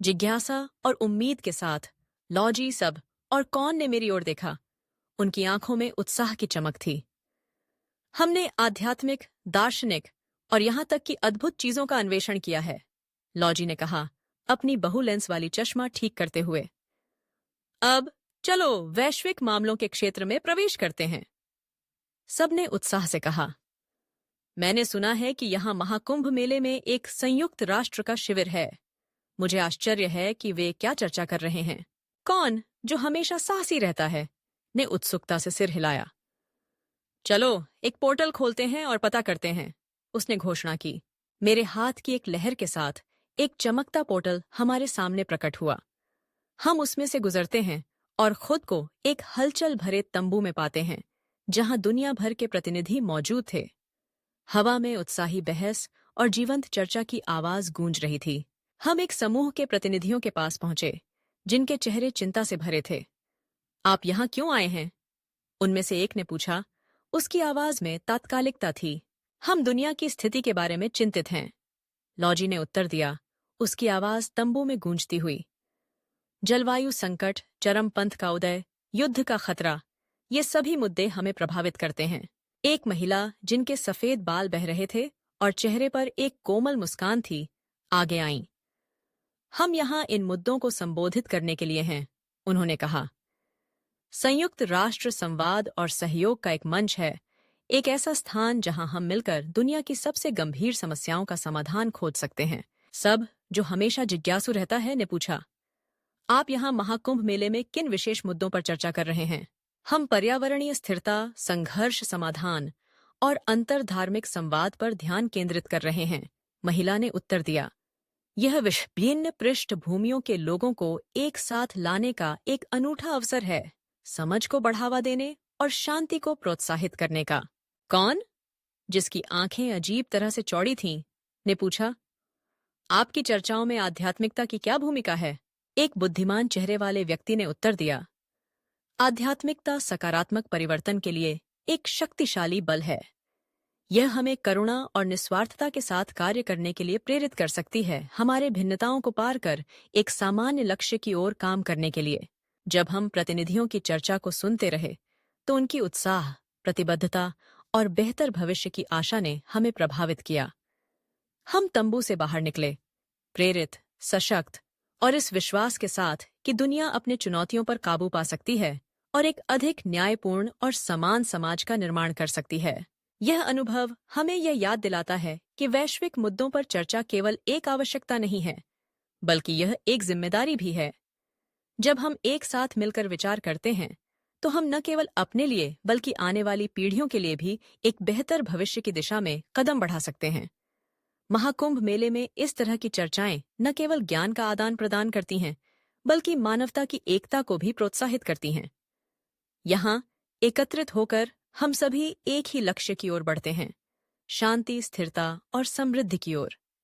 जिज्ञासा और उम्मीद के साथ लॉजी सब और कौन ने मेरी ओर देखा। उनकी आंखों में उत्साह की चमक थी। हमने आध्यात्मिक, दार्शनिक और यहां तक कि अद्भुत चीजों का अन्वेषण किया है, लॉजी ने कहा, अपनी बहु लेंस वाली चश्मा ठीक करते हुए। अब चलो वैश्विक मामलों के क्षेत्र में प्रवेश करते हैं, सबने उत्साह से कहा। मैंने सुना है कि यहां महाकुंभ मेले में एक संयुक्त राष्ट्र का शिविर है। मुझे आश्चर्य है कि वे क्या चर्चा कर रहे हैं। कौन, जो हमेशा साहसी रहता है, ने उत्सुकता से सिर हिलाया। चलो एक पोर्टल खोलते हैं और पता करते हैं, उसने घोषणा की। मेरे हाथ की एक लहर के साथ एक चमकता पोर्टल हमारे सामने प्रकट हुआ। हम उसमें से गुजरते हैं और खुद को एक हलचल भरे तंबू में पाते हैं, जहां दुनिया भर के प्रतिनिधि मौजूद थे। हवा में उत्साही बहस और जीवंत चर्चा की आवाज गूंज रही थी। हम एक समूह के प्रतिनिधियों के पास पहुंचे, जिनके चेहरे चिंता से भरे थे। आप यहां क्यों आए हैं? उनमें से एक ने पूछा। उसकी आवाज में तात्कालिकता थी। हम दुनिया की स्थिति के बारे में चिंतित हैं, लॉजी ने उत्तर दिया, उसकी आवाज तंबू में गूंजती हुई। जलवायु संकट, चरमपंथ का उदय, युद्ध का खतरा, ये सभी मुद्दे हमें प्रभावित करते हैं। एक महिला, जिनके सफेद बाल बह रहे थे और चेहरे पर एक कोमल मुस्कान थी, आगे आईं। हम यहां इन मुद्दों को संबोधित करने के लिए हैं, उन्होंने कहा। संयुक्त राष्ट्र संवाद और सहयोग का एक मंच है, एक ऐसा स्थान जहां हम मिलकर दुनिया की सबसे गंभीर समस्याओं का समाधान खोज सकते हैं। सब, जो हमेशा जिज्ञासु रहता है, ने पूछा। आप यहां महाकुंभ मेले में किन विशेष मुद्दों पर चर्चा कर रहे हैं? हम पर्यावरणीय स्थिरता, संघर्ष समाधान और अंतरधार्मिक संवाद पर ध्यान केंद्रित कर रहे हैं, महिला ने उत्तर दिया। यह विभिन्न पृष्ठभूमियों के लोगों को एक साथ लाने का एक अनूठा अवसर है, समझ को बढ़ावा देने और शांति को प्रोत्साहित करने का। कौन, जिसकी आंखें अजीब तरह से चौड़ी थीं, ने पूछा। आपकी चर्चाओं में आध्यात्मिकता की क्या भूमिका है? एक बुद्धिमान चेहरे वाले व्यक्ति ने उत्तर दिया। आध्यात्मिकता सकारात्मक परिवर्तन के लिए एक शक्तिशाली बल है। यह हमें करुणा और निस्वार्थता के साथ कार्य करने के लिए प्रेरित कर सकती है, हमारे भिन्नताओं को पार कर एक सामान्य लक्ष्य की ओर काम करने के लिए। जब हम प्रतिनिधियों की चर्चा को सुनते रहे, तो उनकी उत्साह, प्रतिबद्धता और बेहतर भविष्य की आशा ने हमें प्रभावित किया। हम तंबू से बाहर निकले, प्रेरित, सशक्त और इस विश्वास के साथ कि दुनिया अपने चुनौतियों पर काबू पा सकती है और एक अधिक न्यायपूर्ण और समान समाज का निर्माण कर सकती है। यह अनुभव हमें यह याद दिलाता है कि वैश्विक मुद्दों पर चर्चा केवल एक आवश्यकता नहीं है, बल्कि यह एक जिम्मेदारी भी है। जब हम एक साथ मिलकर विचार करते हैं, तो हम न केवल अपने लिए बल्कि आने वाली पीढ़ियों के लिए भी एक बेहतर भविष्य की दिशा में कदम बढ़ा सकते हैं। महाकुंभ मेले में इस तरह की चर्चाएं न केवल ज्ञान का आदान प्रदान करती हैं, बल्कि मानवता की एकता को भी प्रोत्साहित करती हैं। यहाँ एकत्रित होकर हम सभी एक ही लक्ष्य की ओर बढ़ते हैं, शांति, स्थिरता और समृद्धि की ओर।